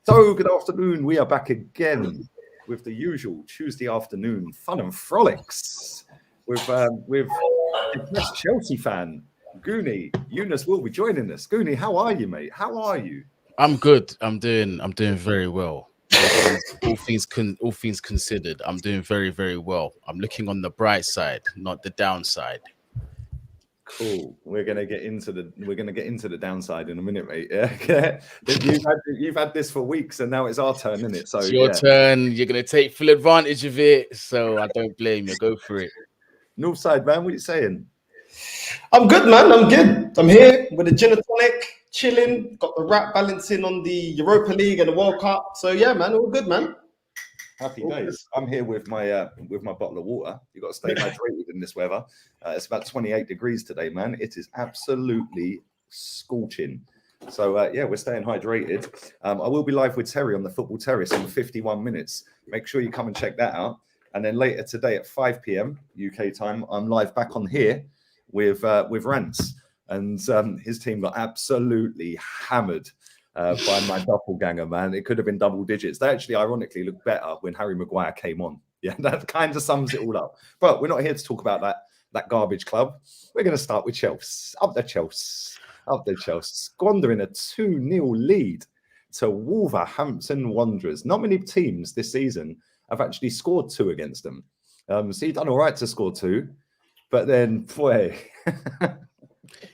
So, good afternoon. We are back again with the usual Tuesday afternoon fun and frolics with depressed Chelsea fan Goonie. Eunice will be joining us. Goonie, how are you, mate? How are you? I'm good. I'm doing very well. All things considered, I'm doing very, very well. I'm looking on the bright side, not the downside. Cool. We're gonna get into the downside in a minute, mate. Yeah. You've had this for weeks, and now it's our turn, isn't it? So it's your turn. You're gonna take full advantage of it. So I don't blame you. Go for it. North side, man. What are you saying? I'm good, man. I'm good. I'm here with a gin and tonic, chilling. Got the rap balancing on the Europa League and the World Cup. So yeah, man, all good, man. Happy days. I'm here with my bottle of water. You've got to stay hydrated in this weather. It's about 28 degrees today, man. It is absolutely scorching. So yeah, we're staying hydrated. I will be live with Terry on the Football Terrace in 51 minutes. Make sure you come and check that out. And then later today at 5 p.m. UK time, I'm live back on here with Rance, and his team got absolutely hammered by my doppelganger, man. It could have been double digits. They actually, ironically, looked better when Harry Maguire came on. Yeah, that kind of sums it all up. But we're not here to talk about that garbage club. We're going to start with Chelsea. Up the Chelsea. Squandering a 2-0 lead to Wolverhampton Wanderers. Not many teams this season have actually scored 2 against them. So you've done all right to score 2. But then, boy...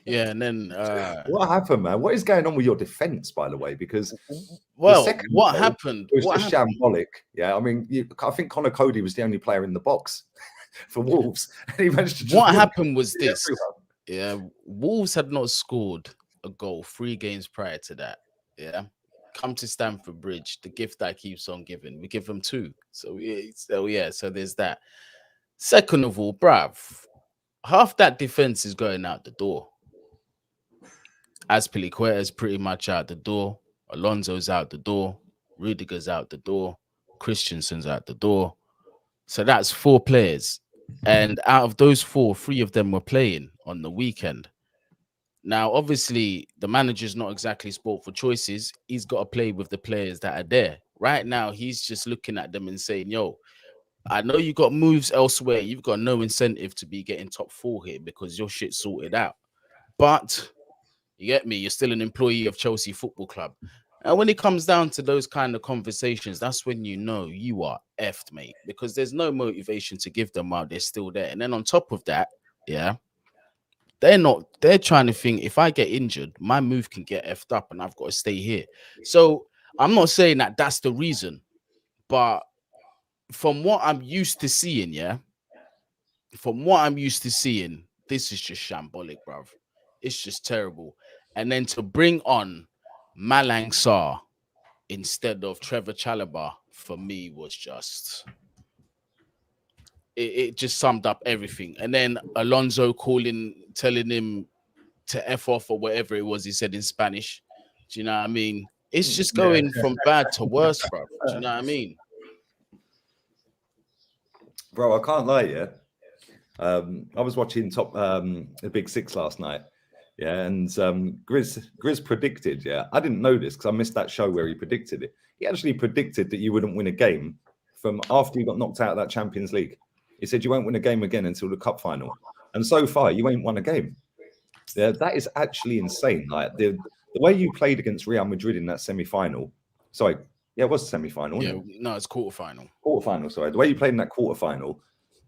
Yeah, and then what happened, man? What is going on with your defense, by the way? Because what happened? It was just shambolic. Yeah, I mean, I think Connor Cody was the only player in the box for Wolves. And he managed to what happened was this. Yeah, Wolves had not scored a goal 3 games prior to that. Yeah, come to Stamford Bridge, the gift that keeps on giving. We give them 2. So there's that. Second of all, bruv, half that defense is going out the door. Azpilicueta's pretty much out the door. Alonso's out the door. Rudiger's out the door. Christensen's out the door. So that's 4 players. And out of those 4, 3 of them were playing on the weekend. Now, obviously, the manager's not exactly sport for choices. He's got to play with the players that are there. Right now, he's just looking at them and saying, yo, I know you got moves elsewhere. You've got no incentive to be getting top 4 here because your shit's sorted out. But you get me? You're still an employee of Chelsea Football Club. And when it comes down to those kind of conversations, that's when you know you are effed, mate, because there's no motivation to give them while they're still there. And then on top of that, yeah, they're trying to think, if I get injured, my move can get effed up and I've got to stay here. So I'm not saying that that's the reason, but from what I'm used to seeing, this is just shambolic, bruv. It's just terrible. And then to bring on Malang Sarr instead of Trevor Chalobah, for me, was just... It just summed up everything. And then Alonso telling him to F off or whatever it was he said in Spanish. Do you know what I mean? It's just going from bad to worse, bruv. Do you know what I mean? Bro, I can't lie, yeah. I was watching the Big Six last night. Yeah, and Grizz predicted, I didn't know this because I missed that show where he predicted it. He actually predicted that you wouldn't win a game from after you got knocked out of that Champions League. He said you won't win a game again until the cup final. And so far, you ain't won a game. Yeah, that is actually insane. Like the way you played against Real Madrid in that semi-final. Sorry, it was a semi-final. Yeah, no, it's quarter-final. Quarter-final, sorry. The way you played in that quarter-final,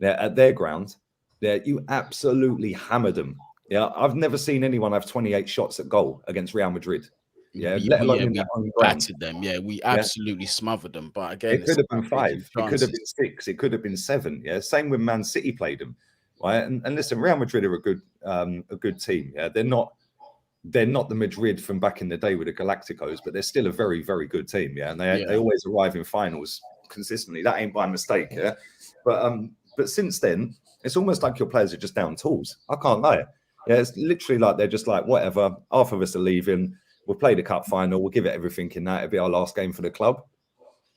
at their ground, you absolutely hammered them. Yeah, I've never seen anyone have 28 shots at goal against Real Madrid. Yeah, let alone in their own ground. Battered them. Yeah, we absolutely smothered them. But again, it could have been 5. It could have been 6. It could have been 7. Yeah, same when Man City played them. Right, and listen, Real Madrid are a good team. Yeah, they're not the Madrid from back in the day with the Galacticos, but they're still a very, very good team. Yeah, and they always arrive in finals consistently. That ain't by mistake. Yeah, but since then, it's almost like your players are just down tools. I can't lie. Yeah, it's literally like they're just like, whatever, half of us are leaving. We'll play the cup final. We'll give it everything in that. It'll be our last game for the club.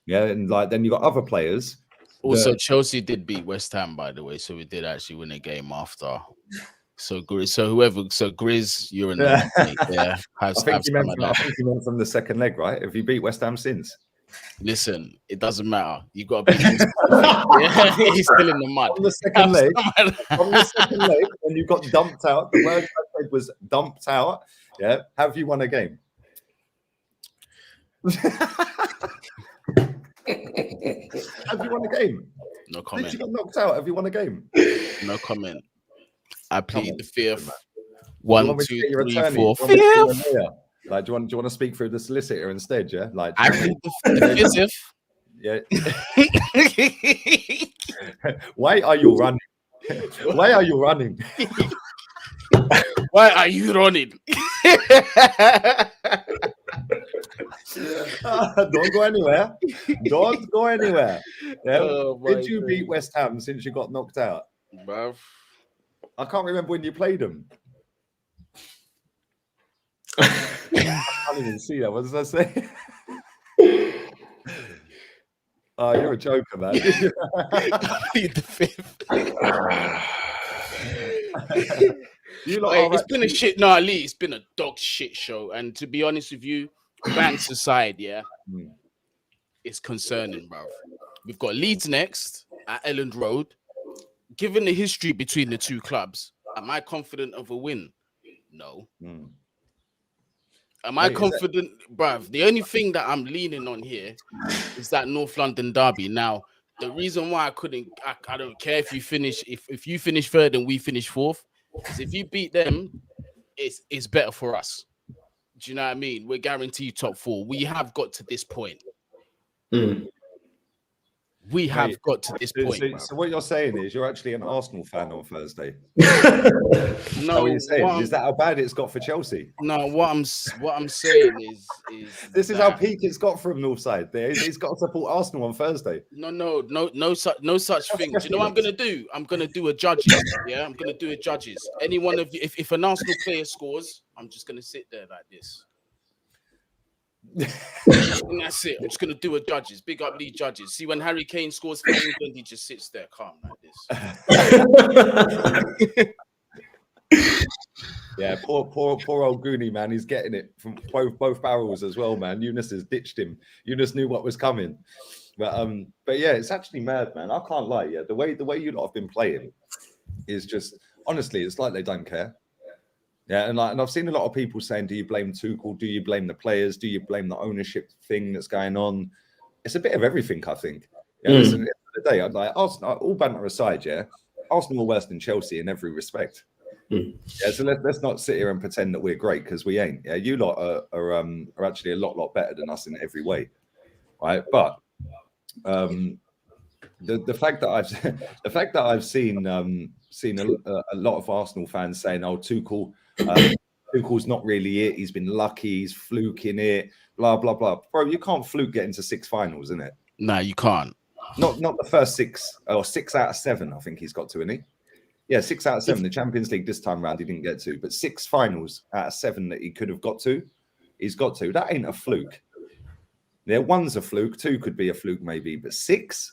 Yeah, and like then you got other players. Also, Chelsea did beat West Ham, by the way, so we did actually win a game after. So Grizz, you're in the league, yeah. I think you meant from the second leg, right? Have you beat West Ham since? Listen, it doesn't matter. You got to beat him. Yeah, he's still in the mud. On the second leg, when you got dumped out, the word I said was dumped out. Yeah, have you won a game? Have you won a game? No comment. Since you got knocked out, have you won a game? No comment. I plead the fifth. 1, 2, 3, 4, 5. Like, do you want to speak through the solicitor instead? Yeah, like I plead the fifth. Yeah. Why are you running? Why are you running? Why are you running? Don't go anywhere. Don't go anywhere. Yeah? Oh, did you beat West Ham since you got knocked out? Bruv. I can't remember when you played them. I can't even see that. What does that say? Oh, you're a joker, man. The fifth. It's been a shit. No, Lee, it's been a dog shit show. And to be honest with you, banks aside, yeah, it's concerning, bro. We've got Leeds next at Elland Road. Given the history between the two clubs, am I confident of a win? No. Am I confident, bruv? The only thing that I'm leaning on here is that North London derby. Now, the reason why I don't care if you finish, if you finish third and we finish fourth, is if you beat them, it's better for us. Do you know what I mean? We're guaranteed top 4. We have got to this point. We have got to this point. So what you're saying is you're actually an Arsenal fan on Thursday. No, what you're saying is that how bad it's got for Chelsea? No, what I'm saying is this is how peak it's got from Northside. He's got to support Arsenal on Thursday. No such thing. Do you know what I'm gonna do? I'm gonna do a judges. Yeah, I'm gonna do a judges. Any one of you, if an Arsenal player scores, I'm just gonna sit there like this. And that's it. I'm just gonna do a judges. Big up Lee judges. See, when Harry Kane scores for England, he just sits there calm like this. Yeah, poor old Goonie, man. He's getting it from both barrels as well, man. Eunice has ditched him. Eunice knew what was coming. But yeah, it's actually mad, man. I can't lie. Yeah, the way you lot have been playing is just, honestly, it's like they don't care. Yeah, and I've seen a lot of people saying, do you blame Tuchel? Do you blame the players? Do you blame the ownership thing that's going on? It's a bit of everything, I think. Yeah, listen, at the end of the day, I'd like Arsenal, all banter aside, yeah, Arsenal are worse than Chelsea in every respect. Yeah, so let's not sit here and pretend that we're great, because we ain't. Yeah, you lot are actually a lot better than us in every way, right? But the fact that I've seen a lot of Arsenal fans saying, "Oh, Tuchel's not really it. He's been lucky. He's fluking it. Blah blah blah." Bro, you can't fluke getting to 6 finals, isn't it? No, you can't. Not the first 6 or 6 out of 7. I think he's got to, isn't he? Yeah, 6 out of 7. The Champions League this time round he didn't get to, but 6 finals out of 7 that he could have got to, he's got to. That ain't a fluke. Yeah, 1's a fluke, 2 could be a fluke maybe, but 6,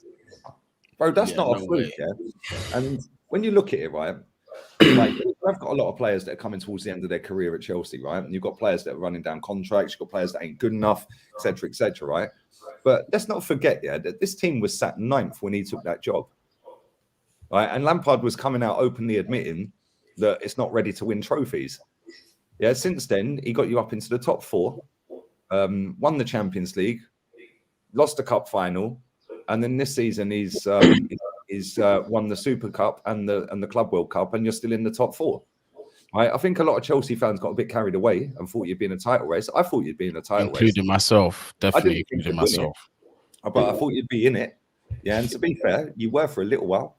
bro, that's not a fluke. Yeah, and when you look at it, right, like I've got a lot of players that are coming towards the end of their career at Chelsea, right, and you've got players that are running down contracts, you've got players that ain't good enough, etc., right. But let's not forget, yeah, that this team was sat 9th when he took that job. Right, and Lampard was coming out openly admitting that it's not ready to win trophies. Yeah, since then he got you up into the top 4, won the Champions League, lost the cup final, and then this season he's won the Super Cup and the Club World Cup, and you're still in the top 4. Right, I think a lot of Chelsea fans got a bit carried away and thought you'd be in a title race. I thought you'd be in a title race, including myself, definitely including myself. But I thought you'd be in it. Yeah, and to be fair, you were for a little while.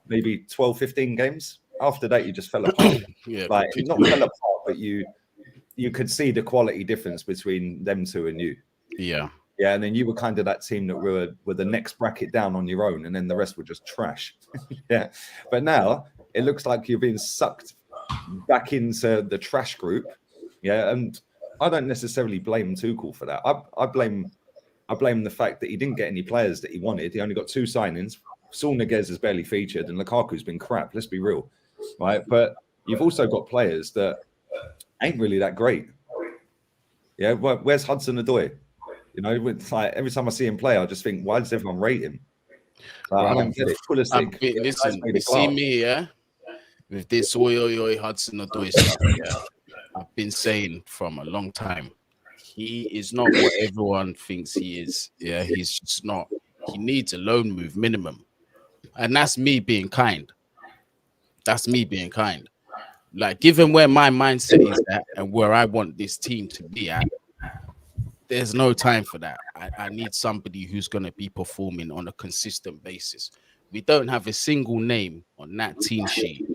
Maybe 12, 15 games. After that, you just fell apart. Yeah, like not fell apart, but you could see the quality difference between them two and you. Yeah. Yeah, and then you were kind of that team that were the next bracket down on your own, and then the rest were just trash. Yeah. But now it looks like you're being sucked back into the trash group. Yeah, and I don't necessarily blame Tuchel for that. I blame the fact that he didn't get any players that he wanted. He only got 2 signings. Saul Niguez has barely featured, and Lukaku's been crap. Let's be real, right? But you've also got players that ain't really that great. Yeah, where's Hudson-Odoi? You know, like every time I see him play, I just think, why does everyone rate him? I don't get it. Listen, you see me, yeah, with this Hudson-Odoi stuff, yeah. I've been saying from a long time, he is not what everyone thinks he is. Yeah, he's just not. He needs a loan move minimum, and that's me being kind. That's me being kind. Like, given where my mindset is at and where I want this team to be at, there's no time for that. I need somebody who's going to be performing on a consistent basis. We don't have a single name on that team sheet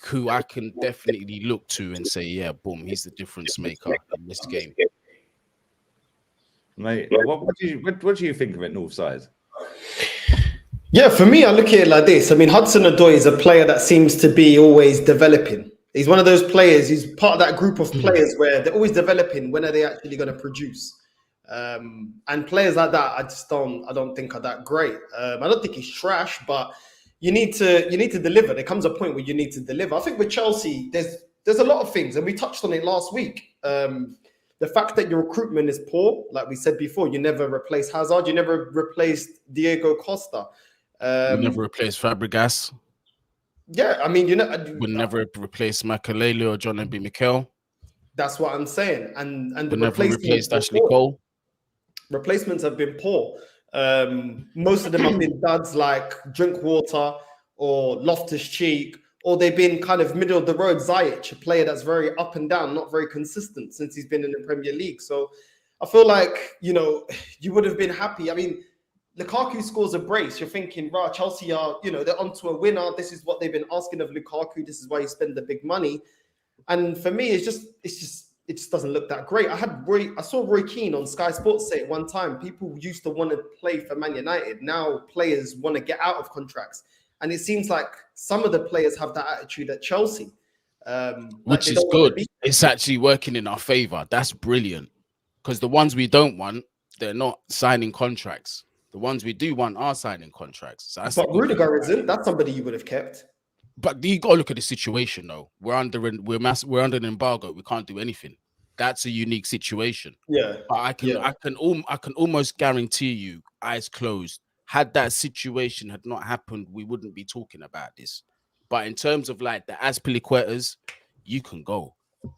who I can definitely look to and say, yeah, boom, he's the difference maker in this game. Mate, what do you think of it, Northside? Yeah, for me, I look at it like this. I mean, Hudson-Odoi is a player that seems to be always developing. He's one of those players. He's part of that group of players where they're always developing. When are they actually going to produce? And players like that, I don't think are that great. I don't think he's trash, but you need to deliver. There comes a point where you need to deliver. I think with Chelsea, there's a lot of things, and we touched on it last week. The fact that your recruitment is poor, like we said before, you never replace Hazard, you never replaced Diego Costa. You never replaced Fabregas. Yeah, I mean, would never replace Makalele or John Obi Mikel. That's what I'm saying. And the never replaced Ashley Cole. Replacements have been poor. Most of them have been duds like Drinkwater or Loftus-Cheek, or they've been kind of middle of the road. Ziyech, a player that's very up and down, not very consistent since he's been in the Premier League. So I feel like, you would have been happy. I mean, Lukaku scores a brace. You're thinking, right, Chelsea are, they're onto a winner. This is what they've been asking of Lukaku. This is why you spend the big money. And for me, it just doesn't look that great. I saw Roy Keane on Sky Sports say at one time, people used to want to play for Man United. Now players want to get out of contracts. And it seems like some of the players have that attitude at Chelsea. Which is good. It's actually working in our favor. That's brilliant. Because the ones we don't want, they're not signing contracts. The ones we do want are signing contracts. So but Rudiger isn't. That's somebody you would have kept. But you got to look at the situation, though. We're under an embargo. We can't do anything. That's a unique situation. Yeah. But I can almost guarantee you, eyes closed, had that situation had not happened, we wouldn't be talking about this. But in terms of like the Azpilicuetas, you can go.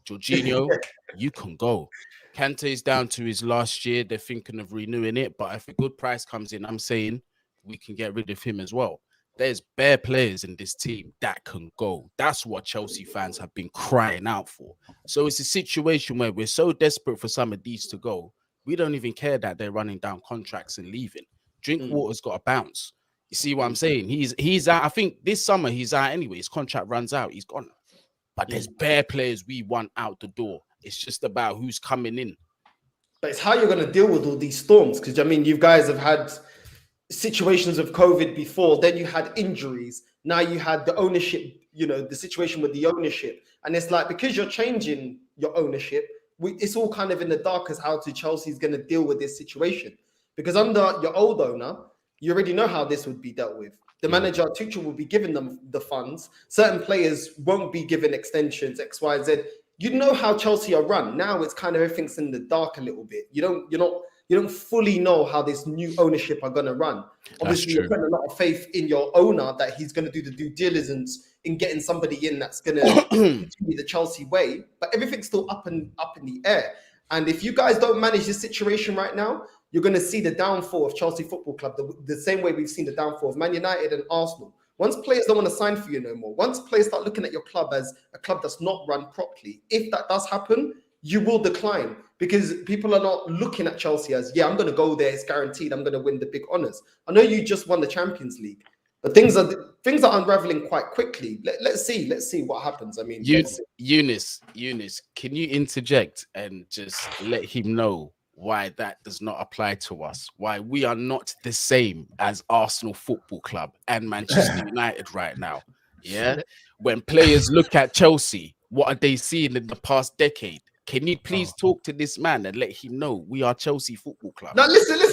Jorginho, you can go. Kante is down to his last year. They're thinking of renewing it. But if a good price comes in, I'm saying we can get rid of him as well. There's bare players in this team that can go. That's what Chelsea fans have been crying out for. So it's a situation where we're so desperate for some of these to go. We don't even care that they're running down contracts and leaving. Drinkwater's got to bounce. You see what I'm saying? He's out. I think this summer he's out anyway. His contract runs out. He's gone. But there's bare players we want out the door. It's just about who's coming in. But it's how you're going to deal with all these storms. Because, I mean, you guys have had situations of COVID before. Then you had injuries. Now you had the ownership, the situation with the ownership. And it's like, because you're changing your ownership, it's all kind of in the dark as how Chelsea's going to deal with this situation. Because under your old owner, you already know how this would be dealt with. The manager, Tuchel, will be giving them the funds. Certain players won't be given extensions, X, Y, Z. You know how Chelsea are run. Now it's kind of everything's in the dark a little bit. You don't fully know how this new ownership are going to run. Obviously, you're putting a lot of faith in your owner that he's going to do the due diligence in getting somebody in that's going to continue the Chelsea way. But everything's still up in the air. And if you guys don't manage this situation right now, you're going to see the downfall of Chelsea Football Club the same way we've seen the downfall of Man United and Arsenal. Once players don't want to sign for you no more, once players start looking at your club as a club that's not run properly, if that does happen, you will decline because people are not looking at Chelsea as, I'm going to go there, it's guaranteed, I'm going to win the big honours. I know you just won the Champions League, but things are unraveling quite quickly. Let's see what happens. I mean, Eunice, can you interject and just let him know why that does not apply to us, why we are not the same as Arsenal Football Club and Manchester United right now? Yeah. When players look at Chelsea, what are they seeing in the past decade? Can you please talk to this man and let him know we are Chelsea Football Club? Now listen. I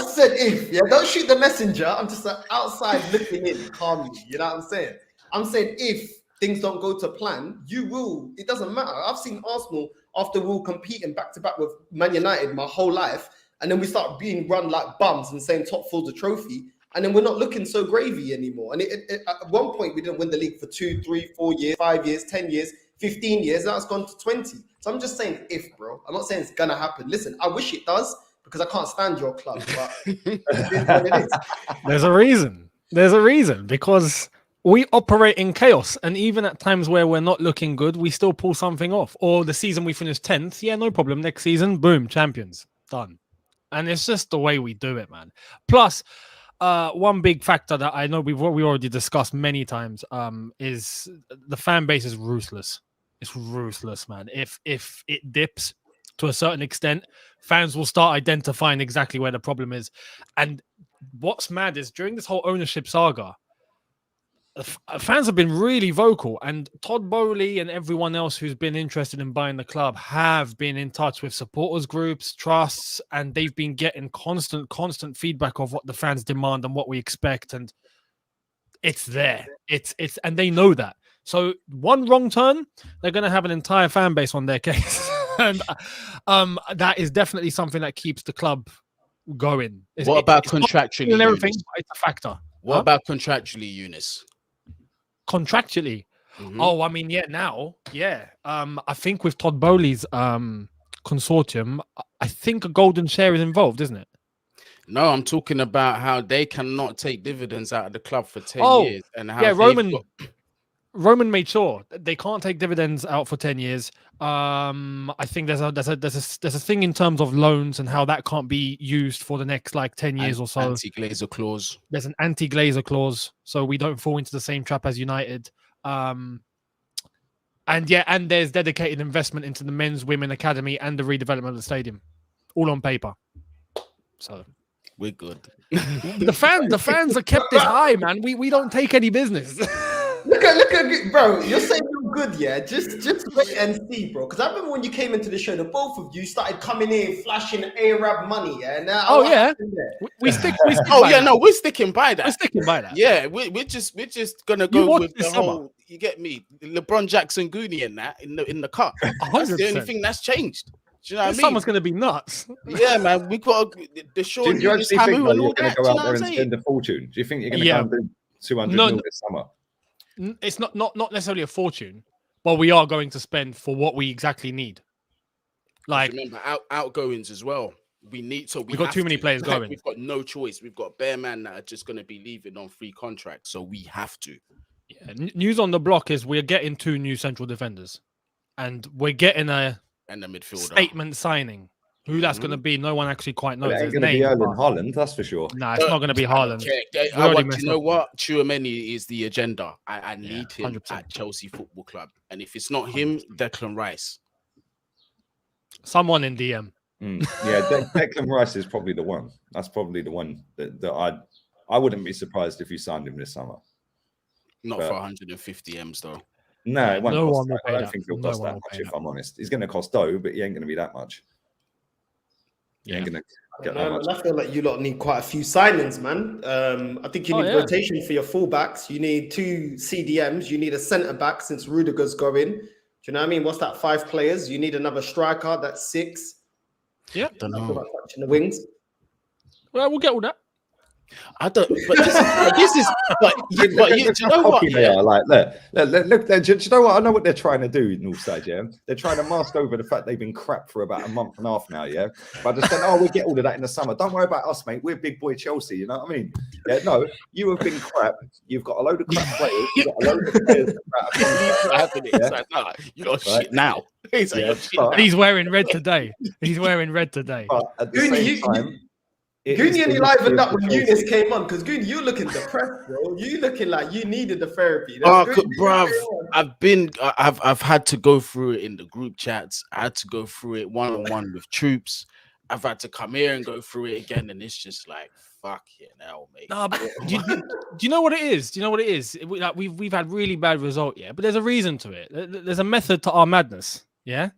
said if. Don't shoot the messenger. I'm just outside looking in calmly. You know what I'm saying? I'm saying if things don't go to plan, you will. It doesn't matter. I've seen Arsenal after we were competing back to back with Man United my whole life, and then we start being run like bums and saying top four's a trophy, and then we're not looking so gravy anymore. And at one point we didn't win the league for 2, 3, 4 years, 5 years, 10 years, 15 years. Now it's gone to 20. So I'm just saying if, bro. I'm not saying it's gonna happen. Listen, I wish it does because I can't stand your club, but it is what it is. There's a reason. There's a reason because we operate in chaos, and even at times where we're not looking good, we still pull something off. Or the season we finish 10th, yeah, no problem. Next season, boom, champions, done. And it's just the way we do it, man. Plus, one big factor that I know we already discussed many times is the fan base is ruthless. It's ruthless, man. If it dips to a certain extent, fans will start identifying exactly where the problem is. And what's mad is during this whole ownership saga, fans have been really vocal, and Todd Bowley and everyone else who's been interested in buying the club have been in touch with supporters groups, trusts, and they've been getting constant feedback of what the fans demand and what we expect, and it's there. It's and they know that. So one wrong turn, they're going to have an entire fan base on their case, and that is definitely something that keeps the club going. What about contractually? And everything, it's a factor. What about contractually, Eunice? Contractually, Mhm. oh, I mean, yeah. I think with Todd Bowley's consortium, I think a golden share is involved, isn't it? No, I'm talking about how they cannot take dividends out of the club for 10 years, and how Roman made sure that they can't take dividends out for 10 years. I think there's a thing in terms of loans and how that can't be used for the next like 10 years or so. Anti-Glazer clause. There's an anti-Glazer clause, so we don't fall into the same trap as United. And there's dedicated investment into the men's, women academy and the redevelopment of the stadium, all on paper. So we're good. The fans are kept this high, man. We don't take any business. Look at bro. You're saying you're good, yeah. Just wait and see, bro. Because I remember when you came into the show, the both of you started coming in flashing Arab money, yeah. Now, we stick. We're sticking by that. We're sticking by that. Yeah, we're just gonna go with the whole. You get me, LeBron Jackson Goonie and that in the cut. 100%. That's the only thing that's changed. Do you know what I mean? Someone's gonna be nuts. Yeah, man. We got the Sean. Do you actually think you're going to go out there and spend a fortune? Do you think you're going to go and do 200 mil this summer? It's not necessarily a fortune, but we are going to spend for what we exactly need. Like, remember outgoings as well. We've got too many players going. We've got no choice. We've got bare man that are just going to be leaving on free contracts, so we have to. Yeah, news on the block is we're getting 2 new central defenders, and we're getting a midfielder statement signing. Who that's going to be, no one actually quite knows. It ain't going to be Erling Haaland, that's for sure. No, it's not going to be Haaland. You know what? Chouameni is the agenda. I need him 100%. at Chelsea Football Club. And if it's not him, Declan Rice. Someone in DM. Yeah, Declan Rice is probably the one. That's probably the one that I wouldn't be surprised if you signed him this summer. Not for 150 M's though. No, it won't cost that. I don't that. think he'll cost that much, if I'm honest. He's going to cost dough, but he ain't going to be that much. Yeah. Ain't gonna get that much. I feel like you lot need quite a few signings, man. I think you need rotation for your fullbacks. You need 2 CDMs. You need a centre back since Rudiger's going. Do you know what I mean? What's that? 5 players. You need another striker. That's 6. Yeah, don't know. Touching the wings. Well, we'll get all that. I don't. But this is. But you know what? They are like, look. Do you know what? I know what they're trying to do. Northside, yeah. They're trying to mask over the fact they've been crap for about a month and a half now, yeah. But just saying, we'll get all of that in the summer. Don't worry about us, mate. We're big boy Chelsea. You know what I mean? Yeah. No, you have been crap. You've got a load of crap players. You've got a load of players. You got shit now. He's wearing red today. But at the same time. Goony only livened up when Eunice came on because Goony, you looking depressed, bro. You looking like you needed the therapy. Bruv, I've had to go through it in the group chats. I had to go through it one-on-one with troops. I've had to come here and go through it again, and it's just like, fuck it now, mate. No, but do you know what it is? Do you know what it is? We've had really bad result, yeah, but there's a reason to it. There's a method to our madness, yeah.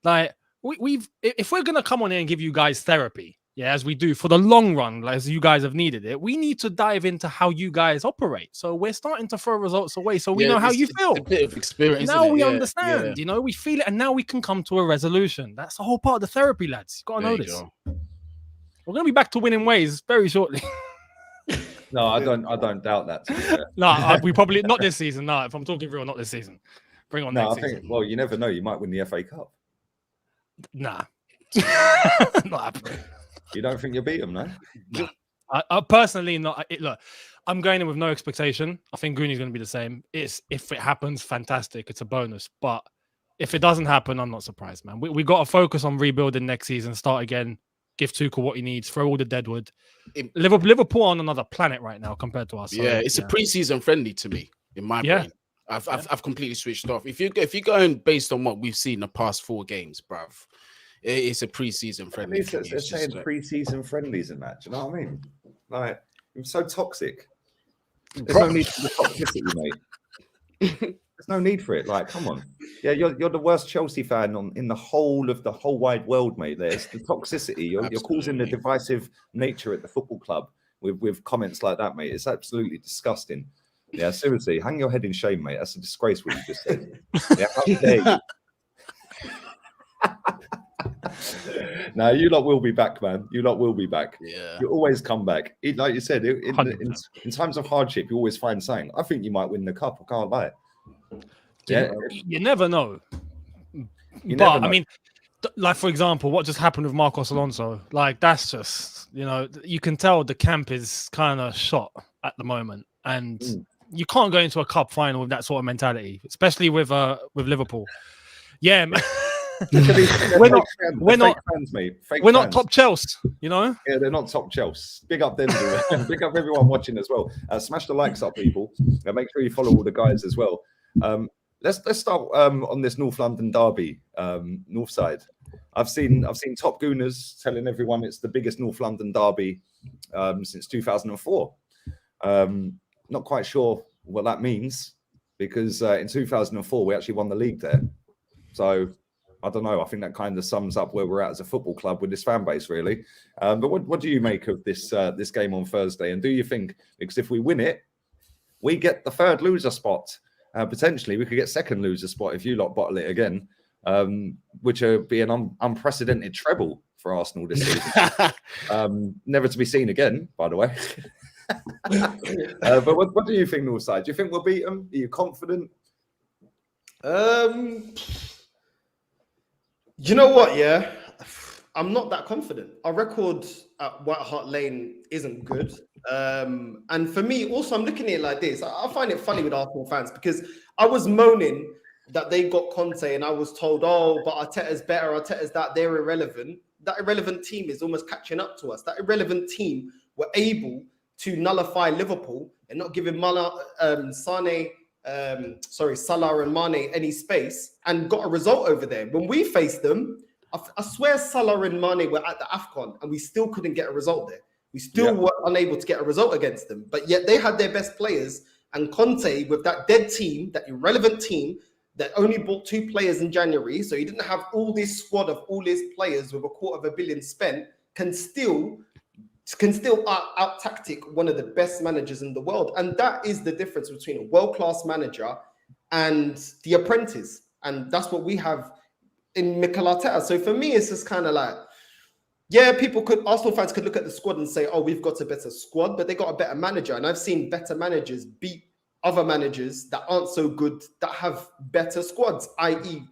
Like if we're gonna come on here and give you guys therapy, yeah, as we do for the long run, like, as you guys have needed it, we need to dive into how you guys operate. So we're starting to throw results away, so we know how you feel. A bit of experience. Now we Yeah, understand, you know, we feel it, and now we can come to a resolution. That's the whole part of the therapy, lads. You've got to know this. We're going to be back to winning ways very shortly. No, I don't doubt that. To be fair. No, we probably not this season. No, if I'm talking real, not this season. Bring on next season. Well, you never know. You might win the FA Cup. Nah, not happening. You don't think you'll beat them, no? Nah. I personally not. Look, I'm going in with no expectation. I think Gooney's going to be the same. If it happens, fantastic. It's a bonus. But if it doesn't happen, I'm not surprised, man. We got to focus on rebuilding next season. Start again. Give Tuchel what he needs. Throw all the deadwood. Liverpool on another planet right now compared to us. So, it's a preseason friendly to me in my brain. I've completely switched off. If you're going based on what we've seen the past 4 games, bruv, it's a preseason friendly. They're saying preseason friendlies and that. Do you know what I mean? Like, it's so toxic. There's no need for the toxicity, mate. There's no need for it. Like, come on. Yeah, you're the worst Chelsea fan in the whole wide world, mate. There's the toxicity. You're causing the divisive nature at the football club with comments like that, mate. It's absolutely disgusting. Yeah, seriously, hang your head in shame, mate. That's a disgrace what you just said. Yeah, how dare you? No, you lot will be back, man. You lot will be back. Yeah, you always come back. Like you said, in times of hardship, you always find something. I think you might win the cup. I can't lie. Yeah, you never know. I mean, like for example, what just happened with Marcos Alonso? Like that's just, you know, you can tell the camp is kind of shot at the moment, and you can't go into a cup final with that sort of mentality, especially with Liverpool. Yeah, man. We're not top Chelsea, you know. Yeah, they're not top Chelsea. Big up them, big up everyone watching as well. Smash the likes up, people. Make sure you follow all the guys as well. Let's start on this North London derby, North side. I've seen top gooners telling everyone it's the biggest North London derby since 2004. Not quite sure what that means because in 2004 we actually won the league there. So I don't know. I think that kind of sums up where we're at as a football club with this fan base, really. But what do you make of this game on Thursday? And do you think, because if we win it, we get the 3rd loser spot? Potentially, we could get 2nd loser spot if you lot bottle it again, which would be an unprecedented treble for Arsenal this season. Never to be seen again, by the way. But what do you think, Northside? Do you think we'll beat them? Are you confident? You know what? Yeah, I'm not that confident. Our record at White Hart Lane isn't good. And for me, also, I'm looking at it like this. I find it funny with Arsenal fans because I was moaning that they got Conte and I was told, oh, but Arteta's better, Arteta's that, they're irrelevant. That irrelevant team is almost catching up to us. That irrelevant team were able to nullify Liverpool and not giving Salah and Mane any space and got a result over there. When we faced them, I swear Salah and Mane were at the AFCON and we still couldn't get a result there. We still were unable to get a result against them, but yet they had their best players. And Conte, with that dead team, that irrelevant team that only bought 2 players in January, so he didn't have all this squad of all his players with $250 million spent, can still out tactic one of the best managers in the world. And that is the difference between a world-class manager and the apprentice. And that's what we have in Mikel Arteta. So for me, it's just kind of like, yeah, Arsenal fans could look at the squad and say, oh, we've got a better squad, but they got a better manager. And I've seen better managers beat other managers that aren't so good, that have better squads, i.e.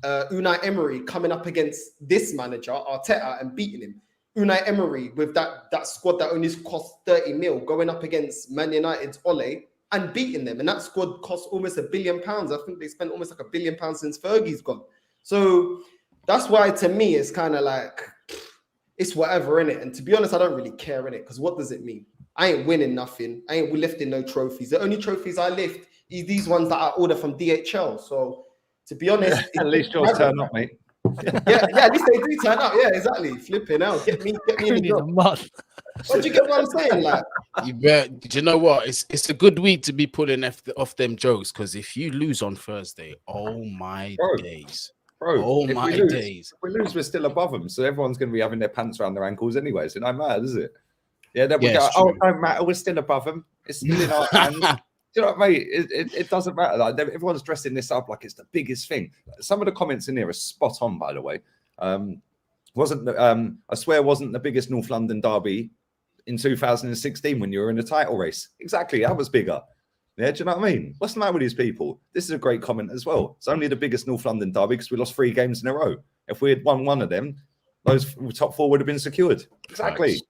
Unai Emery coming up against this manager, Arteta, and beating him. Unai Emery with that squad that only cost 30 mil going up against Man United's Ole and beating them. And that squad cost almost £1 billion. I think they spent almost like £1 billion since Fergie's gone. So that's why, to me, it's kind of like, it's whatever, innit? And to be honest, I don't really care, innit? Because what does it mean? I ain't winning nothing. I ain't lifting no trophies. The only trophies I lift is these ones that I order from DHL. So to be honest, at least yours turn up, mate. yeah, at least they do turn up. Yeah, exactly. Flipping out. Get me in the job. What do you get what I'm saying? Like, you bet. Do you know what? It's a good week to be pulling off them jokes, because if you lose on Thursday, oh my days. Bro, Oh if my we lose, days. if we lose, we're still above them. So everyone's going to be having their pants around their ankles anyway. So it don't matter, does it? Yeah, then we Yeah, go, it's oh, it true. don't matter. We're still above them. It's still in our hands. Do you know what I mean? It doesn't matter. Like everyone's dressing this up like it's the biggest thing. Some of the comments in here are spot on, by the way. I swear, wasn't the biggest North London derby in 2016 when you were in the title race? Exactly, that was bigger. Yeah, do you know what I mean? What's the matter with these people? This is a great comment as well. It's only the biggest North London derby because we lost 3 games in a row. If we had won one of them, those top 4 would have been secured. Exactly. Facts.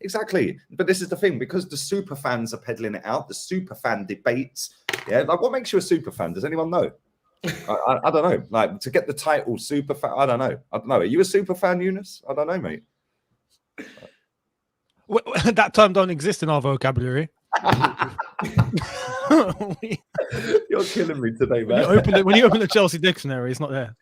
Exactly. But this is the thing, because the super fans are peddling it out, the super fan debates. Yeah, like what makes you a super fan? Does anyone know? I don't know. Like to get the title super fan, I don't know. Are you a super fan, Eunice? I don't know, mate. That term don't exist in our vocabulary. You're killing me today, When man. you open the Chelsea dictionary, it's not there.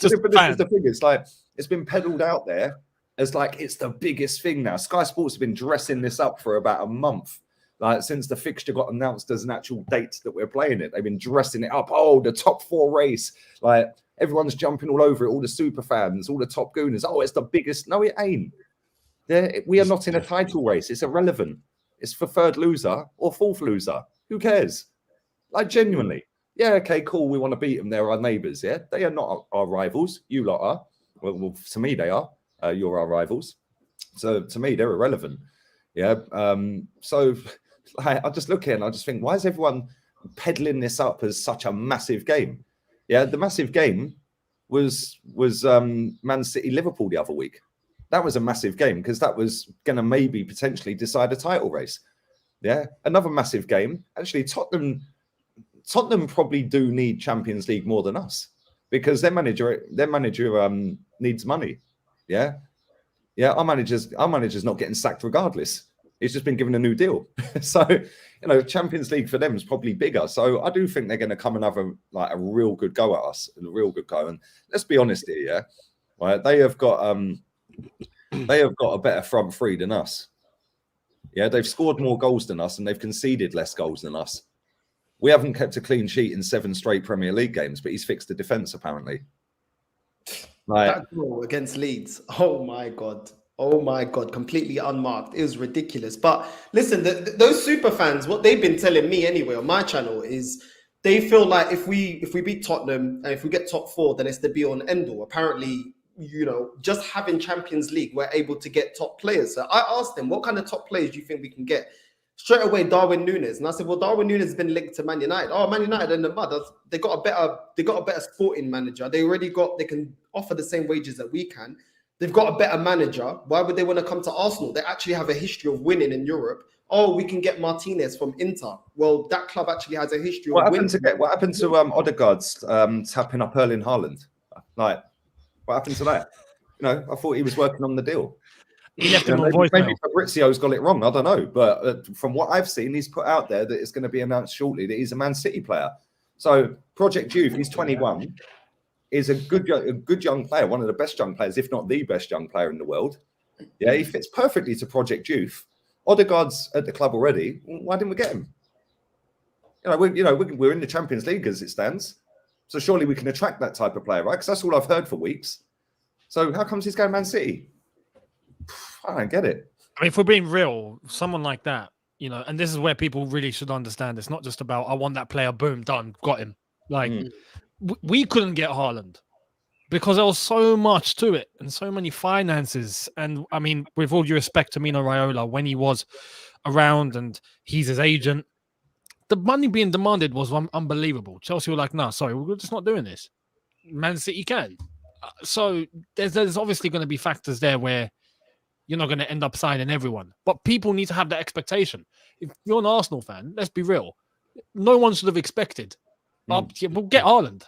Just But this fan. is the thing. It's like it's been peddled out there as like it's the biggest thing now. Sky Sports have been dressing this up for about a month. Like since the fixture got announced as an actual date that we're playing it, they've been dressing it up. Oh, the top 4 race. Like everyone's jumping all over it. All the super fans, all the top gooners. Oh, it's the biggest. No, it ain't. We are not in a title race. It's irrelevant. It's for 3rd loser or 4th loser. Who cares? Like genuinely. Yeah, okay, cool. We want to beat them. They're our neighbours. Yeah, they are not our rivals. You lot are. Well, to me, they are. You're our rivals. So to me, they're irrelevant. Yeah. So I just look here and I just think, why is everyone peddling this up as such a massive game? Yeah, the massive game was Man City Liverpool the other week. That was a massive game because that was going to maybe potentially decide a title race. Yeah, another massive game. Actually, Tottenham probably do need Champions League more than us because their manager needs money. Yeah, our manager's not getting sacked regardless. He's just been given a new deal. So, Champions League for them is probably bigger. So I do think they're going to come and have a real good go at us, a real good go. And let's be honest here, yeah, right? They have got a better front 3 than us. Yeah, they've scored more goals than us and they've conceded less goals than us. We haven't kept a clean sheet in 7 straight Premier League games, but he's fixed the defence apparently. That goal against Leeds. Oh my God, completely unmarked. It was ridiculous. But listen, those super fans, what they've been telling me anyway on my channel is they feel like if we beat Tottenham and if we get top 4, then it's the be all and end all. Apparently, just having Champions League, we're able to get top players. So I asked them, what kind of top players do you think we can get? Straight away, Darwin Núñez. And I said, well, Darwin Núñez has been linked to Man United. Oh, Man United in the mud. They got a better sporting manager. They can offer the same wages that we can. They've got a better manager. Why would they want to come to Arsenal? They actually have a history of winning in Europe. Oh, we can get Martinez from Inter. Well, that club actually has a history of winning. What happened to Odegaard's tapping up Erling Haaland? Like, what happened to that? I thought he was working on the deal. He left him on voicemail. Maybe Fabrizio's got it wrong. I don't know. But from what I've seen, he's put out there that it's going to be announced shortly that he's a Man City player. So Project Youth, he's 21, is a good young player, one of the best young players, if not the best young player in the world. Yeah, he fits perfectly to Project Youth. Odegaard's at the club already. Why didn't we get him? We're in the Champions League as it stands. So surely we can attract that type of player, right? Because that's all I've heard for weeks. So how comes he's going Man City? I don't get it. I mean, if we're being real, someone like that, and this is where people really should understand. It's not just about, I want that player, boom, done, got him. Like, we couldn't get Haaland because there was so much to it and so many finances. And I mean, with all due respect to Mino Raiola, when he was around and he's his agent, the money being demanded was unbelievable. Chelsea were like, no, sorry, we're just not doing this. Man City can. So there's obviously going to be factors there where you're not going to end up signing everyone. But people need to have that expectation. If you're an Arsenal fan, let's be real. No one should have expected. We'll get Haaland.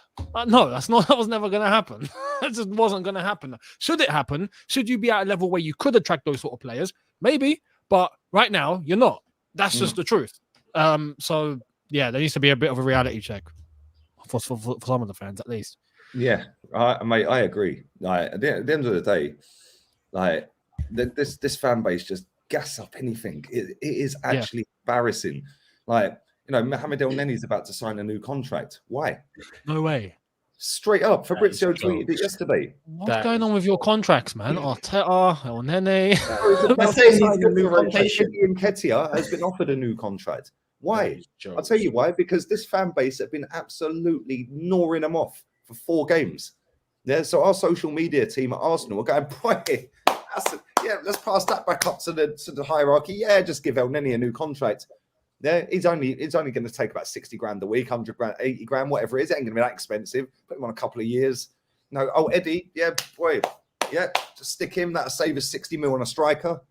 No, that was never going to happen. That just wasn't going to happen. Should it happen? Should you be at a level where you could attract those sort of players? Maybe. But right now, you're not. That's just the truth. So, yeah, there needs to be a bit of a reality check for some of the fans, at least. Yeah, mate, I agree. Like, at the end of the day, like, this fan base just gas up anything. It is actually embarrassing. Like, Mohamed El Neni's about to sign a new contract. Why? No way. Straight up, Fabrizio is tweeted it yesterday. What's That going is- on with your contracts, man? Arteta, El Nene. They're saying he's good new for contract. rotation. Eddie Nketiah has been offered a new contract. Why? I'll tell you why. Because this fan base have been absolutely gnawing them off for 4 games. Yeah, so our social media team at Arsenal are going, boy, let's pass that back up to the hierarchy. Yeah, just give El Nene a new contract. Yeah, he's only going to take about 60 grand a week, 100 grand, 80 grand, whatever it is. It ain't going to be that expensive. Put him on a couple of years. No, Eddie, yeah, boy, yeah, just stick him. That'll save us 60 mil on a striker.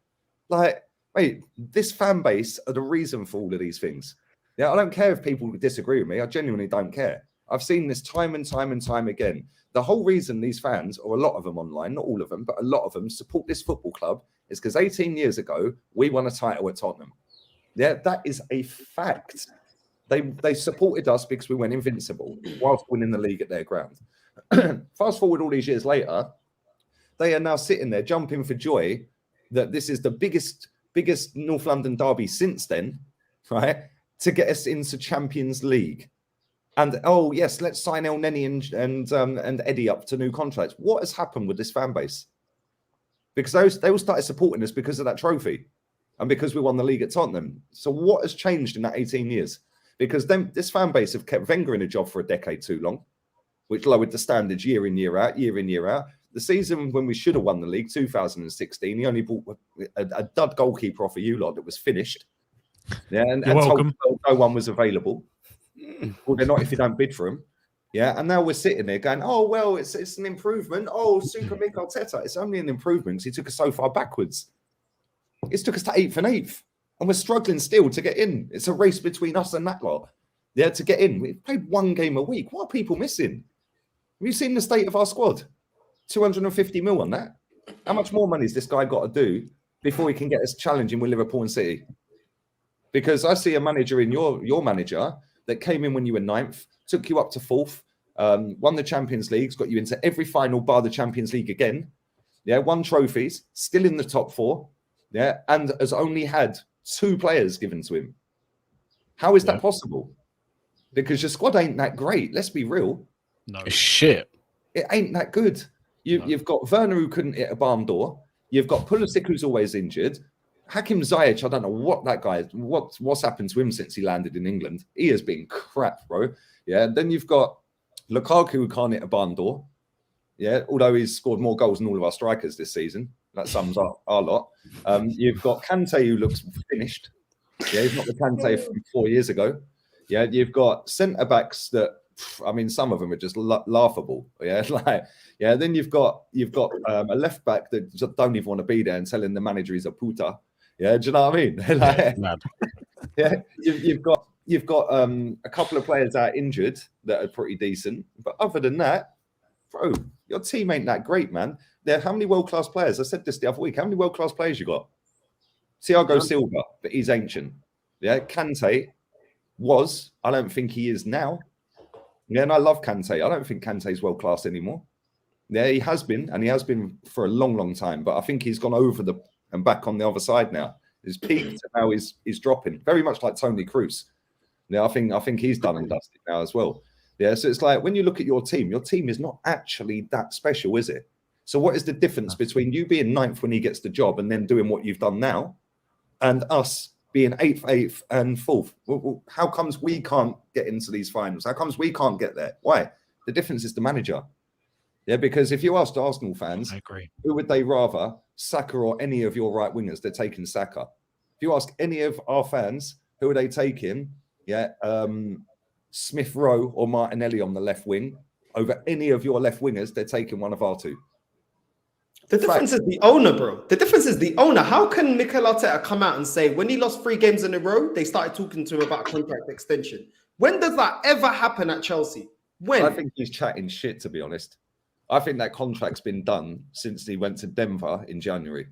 Like, mate, this fan base are the reason for all of these things. Yeah, I don't care if people disagree with me. I genuinely don't care. I've seen this time and time and time again. The whole reason these fans, or a lot of them online, not all of them, but a lot of them support this football club is because 18 years ago, we won a title at Tottenham. Yeah, that is a fact. They supported us because we went invincible whilst winning the league at their ground. Fast forward all these years later, they are now sitting there jumping for joy that this is the biggest North London derby since then, right? To get us into Champions League. And oh yes, let's sign El Nene and Eddie up to new contracts. What has happened with this fan base? Because they all started supporting us because of that trophy. And because we won the league at Tottenham. So what has changed in that 18 years? Because this fan base have kept Wenger in a job for a decade too long, which lowered the standards year in, year out. The season when we should have won the league, 2016, he only bought a dud goalkeeper off of you lot that was finished. Yeah, and welcome. Told no one was available. Well, they're not if you don't bid for them. Yeah, and now we're sitting there going, oh, well, it's an improvement. Oh, Super Mick Arteta. It's only an improvement because he took us so far backwards. It's took us to 8th and 8th, and we're struggling still to get in. It's a race between us and that lot. Yeah, to get in. We've played 1 game a week. What are people missing? Have you seen the state of our squad? 250 mil on that. How much more money has this guy got to do before he can get us challenging with Liverpool and City? Because I see a manager in your manager that came in when you were 9th, took you up to 4th, won the Champions Leagues, got you into every final bar the Champions League again. Yeah, won trophies, still in the top 4. Yeah, and has only had 2 players given to him. How is that possible? Because your squad ain't that great. Let's be real. No. Shit. It ain't that good. You've got Werner who couldn't hit a barn door. You've got Pulisic who's always injured. Hakim Ziyech, I don't know what that guy is. What's happened to him since he landed in England? He has been crap, bro. Yeah. And then you've got Lukaku who can't hit a barn door. Yeah. Although he's scored more goals than all of our strikers this season. That sums up our lot. You've got Kante who looks finished. Yeah, he's not the Kante from 4 years ago. Yeah, you've got centre backs that, I mean, some of them are just laughable. Yeah, Then you've got a left back that just don't even want to be there and telling the manager he's a puta. Yeah, do you know what I mean? Yeah, you've got a couple of players out injured that are pretty decent, but other than that, bro, your team ain't that great, man. How many world-class players? I said this the other week. How many world-class players you got? Thiago Silva, but he's ancient. Yeah, Kante was. I don't think he is now. Yeah, and I love Kante. I don't think Kante's world-class anymore. Yeah, he has been, and he has been for a long, long time. But I think he's gone over and back on the other side now. He's peaked, and now he's dropping. Very much like Toni Kroos. Yeah, I think he's done and dusted now as well. Yeah, so it's like when you look at your team is not actually that special, is it? So what is the difference between you being 9th when he gets the job and then doing what you've done now, and us being 8th, and 4th? Well, how comes we can't get into these finals? How comes we can't get there? Why? The difference is the manager. Yeah, because if you asked Arsenal fans, I agree. Who would they rather, Saka or any of your right wingers? They're taking Saka. If you ask any of our fans, who are they taking? Yeah, Smith Rowe or Martinelli on the left wing. Over any of your left wingers, they're taking one of our 2. The difference is the owner, bro. The difference is the owner. How can Mikel Arteta come out and say when he lost 3 games in a row, they started talking to him about contract extension? When does that ever happen at Chelsea? When? I think he's chatting shit, to be honest. I think that contract's been done since he went to Denver in January.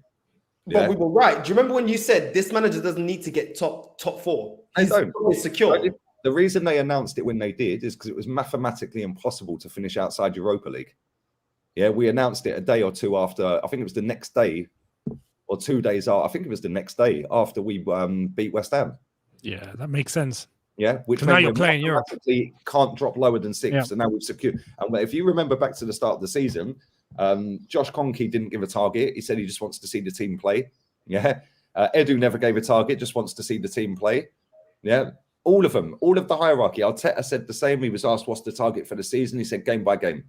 But we were right. Do you remember when you said this manager doesn't need to get top 4? He's secure. The reason they announced it when they did is because it was mathematically impossible to finish outside Europa League. Yeah, we announced it a day or 2 after. I think it was the next day or 2 days after. I think it was the next day after we beat West Ham. Yeah, that makes sense. Yeah, which So now meant you're we playing Europe. automatically can't drop lower than 6th. Yeah. So now we've secured. And if you remember back to the start of the season, Josh Kroenke didn't give a target. He said he just wants to see the team play. Yeah. Edu never gave a target, just wants to see the team play. Yeah. All of them, all of the hierarchy. Arteta said the same. He was asked what's the target for the season. He said game by game.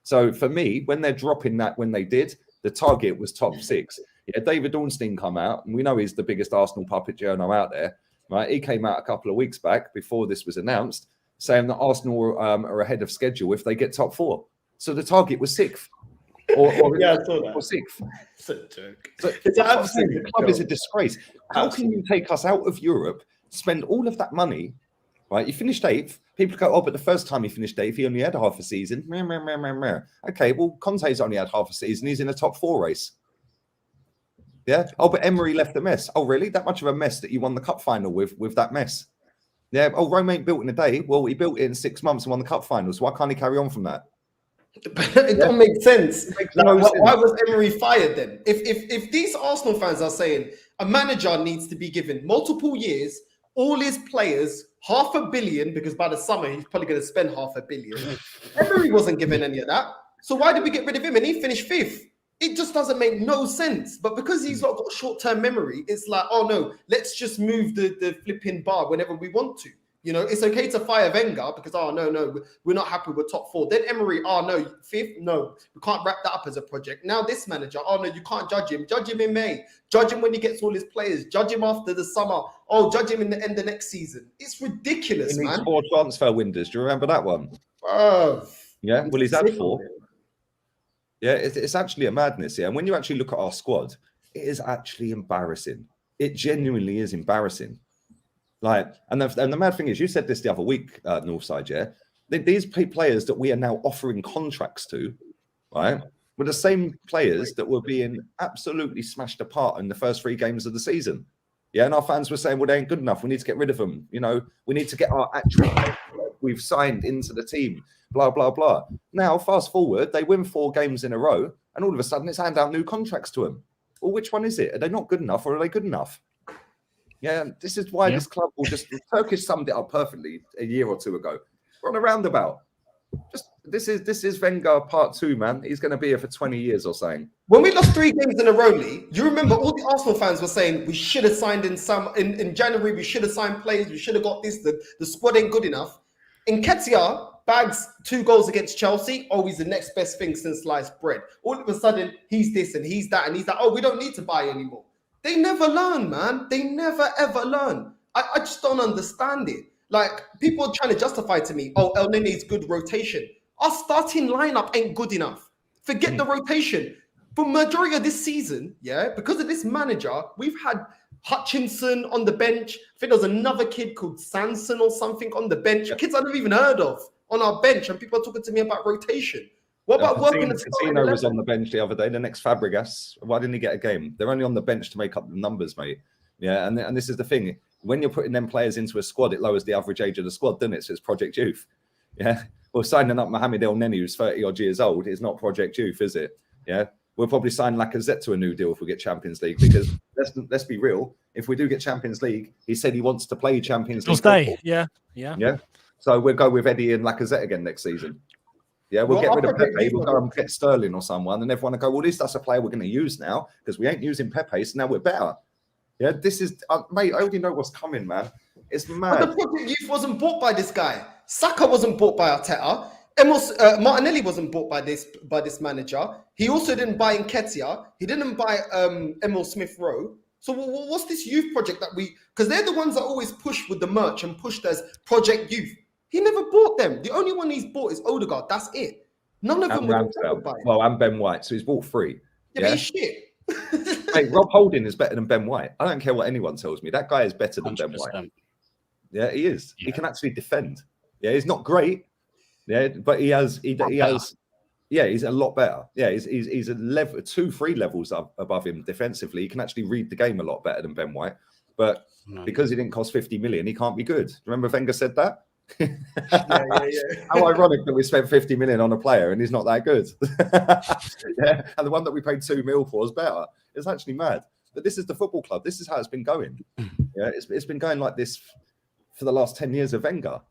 So for me, when they're dropping that, when they did, the target was top 6. Yeah, David Ornstein come out, and we know he's the biggest Arsenal puppet journo out there. Right, he came out a couple of weeks back before this was announced, saying that Arsenal are ahead of schedule if they get top 4. So the target was 6th, or Yeah, I saw that. or 6th. It's a joke. So It's the absolute club is a joke. disgrace. How can you take us out of Europe, spend all of that money? Right, you finished 8th. People go, oh, but the first time he finished 8th, he only had half a season. Okay, well, Conte's only had half a season. He's in a top 4 race. Yeah. Oh, but Emery left a mess. Oh, really? That much of a mess that you won the cup final with that mess? Yeah. Oh, Rome ain't built in a day. Well, he built it in 6 months and won the cup final. So why can't he carry on from that? It don't make sense. It makes Like, no why sense. was Emery fired then? If these Arsenal fans are saying a manager needs to be given multiple years, all his players $500 million, because by the summer he's probably going to spend $500 million. Emery wasn't given any of that. So why did we get rid of him? And he finished 5th. It just doesn't make no sense. But because he's not got short-term memory, it's like, oh no, let's just move the flipping bar whenever we want to. You know, it's okay to fire Wenger because, oh, no, we're not happy with top 4. Then Emery, oh, no, 5th? No, we can't wrap that up as a project. Now this manager, oh, no, you can't judge him. Judge him in May. Judge him when he gets all his players. Judge him after the summer. Oh, judge him in the end of next season. It's ridiculous, He needs man. 4 transfer windows. Do you remember that one? Oh, Yeah. Well, he's had sick of 4. it. Yeah, it's actually a madness. Yeah. And when you actually look at our squad, it is actually embarrassing. It genuinely is embarrassing. Like, and the mad thing is, you said this the other week, Northside, yeah? These players that we are now offering contracts to, right, were the same players that were being absolutely smashed apart in the first 3 games of the season. Yeah, and our fans were saying, well, they ain't good enough. We need to get rid of them. You know, we need to get our actual players we've signed into the team, blah, blah, blah. Now, fast forward, they win 4 games in a row, and all of a sudden it's hand out new contracts to them. Well, which one is it? Are they not good enough, or are they good enough? Yeah, this is why this club will just... Turkish summed it up perfectly a year or 2 ago. We're on a roundabout. Just this is Wenger part 2, man. He's going to be here for 20 years or something. When we lost 3 games in a row, Lee, you remember all the Arsenal fans were saying we should have signed in January, we should have signed players, we should have got this, the squad ain't good enough. In Nketiah, bags 2 goals against Chelsea. Oh, he's the next best thing since sliced bread. All of a sudden, he's this and he's that, and he's that. Oh, we don't need to buy anymore. They never learn, man. They never, ever learn. I just don't understand it. Like, people are trying to justify to me, oh, El Nene's good rotation. Our starting lineup ain't good enough. Forget the rotation. For majority of this season, yeah, because of this manager, we've had Hutchinson on the bench. I think there was another kid called Sanson or something on the bench. Kids I've never even heard of on our bench, and people are talking to me about rotation. What about working the Casino was on the bench the other day, the next Fabregas. Why didn't he get a game? They're only on the bench to make up the numbers, mate. Yeah, and this is the thing. When you're putting them players into a squad, it lowers the average age of the squad, doesn't it? So it's Project Youth. Yeah. Well, signing up Mohamed El Neni, who's 30-odd years old, is not Project Youth, is it? Yeah. We'll probably sign Lacazette to a new deal if we get Champions League, because let's be real. If we do get Champions League, he said he wants to play Champions League. He'll stay. Yeah. So we'll go with Eddie and Lacazette again next season. Yeah, we'll get rid of Pepe. We'll go and get Sterling or someone, and everyone will go, well, at least that's a player we're going to use now, because we ain't using Pepe, so now we're better. Yeah, this is, mate, I already know what's coming, man. It's mad. But the Project Youth wasn't bought by this guy. Saka wasn't bought by Arteta. Martinelli wasn't bought by this manager. He also didn't buy Nketiah. He didn't buy Emil Smith-Rowe. So what's this youth project that because they're the ones that always push with the merch and pushed as Project Youth. He never bought them. The only one he's bought is Odegaard. That's it. None of them were bought. Well, and Ben White. So he's bought 3. Yeah, but he's shit. Hey, Rob Holding is better than Ben White. I don't care what anyone tells me. That guy is better than 100%. Ben White. Yeah, he is. Yeah. He can actually defend. Yeah, he's not great. Yeah, but he has. Yeah, he's a lot better. Yeah, he's a level 2-3 levels above him defensively. He can actually read the game a lot better than Ben White. But because he didn't cost 50 million, he can't be good. Remember Wenger said that? Yeah. How ironic that we spent 50 million on a player and he's not that good. Yeah, and the one that we paid 2 mil for is better. It's actually mad. But this is the football club. This is how it's been going. Yeah, it's been going like this for the last 10 years of Wenger.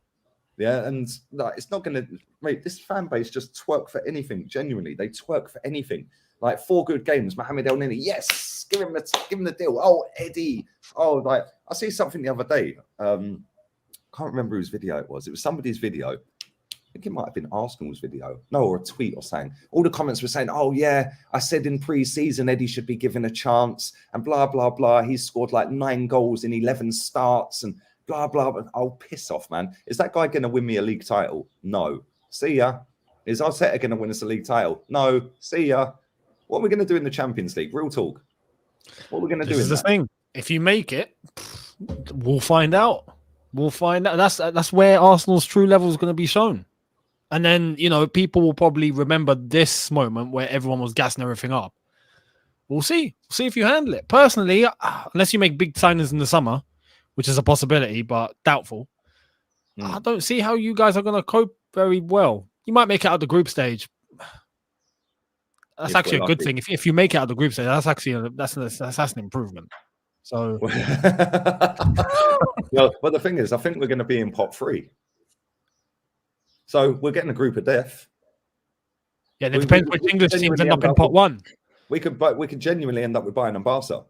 Yeah, and like, it's not going to, mate, this fan base just twerk for anything. Genuinely, they twerk for anything. Like 4 good games, Mohamed El Neni, yes, give him the deal. Oh, Eddie. Oh, like I see something the other day. Can't remember whose video it was. It was somebody's video. I think it might have been Arsenal's video. No, or a tweet or something. All the comments were saying, oh, yeah, I said in pre-season Eddie should be given a chance and blah, blah, blah. He's scored like 9 goals in 11 starts and blah, blah, blah. Oh, piss off, man. Is that guy going to win me a league title? No. See ya. Is Arteta going to win us a league title? No. See ya. What are we going to do in the Champions League? Real talk. What are we going to do? This is the thing. If you make it, we'll find out. We'll find out. That's where Arsenal's true level is going to be shown. And then, you know, people will probably remember this moment where everyone was gassing everything up. We'll see. We'll see if you handle it. Personally, unless you make big signings in the summer, which is a possibility, but doubtful, I don't see how you guys are going to cope very well. You might make it out the group stage. That's actually a good thing. If you make it out the group stage, that's actually that's an improvement. So, well, the thing is, I think we're going to be in pot 3. So we're getting a group of death. Yeah, it depends which English teams end up in pot 1. We could genuinely end up with Bayern and Barca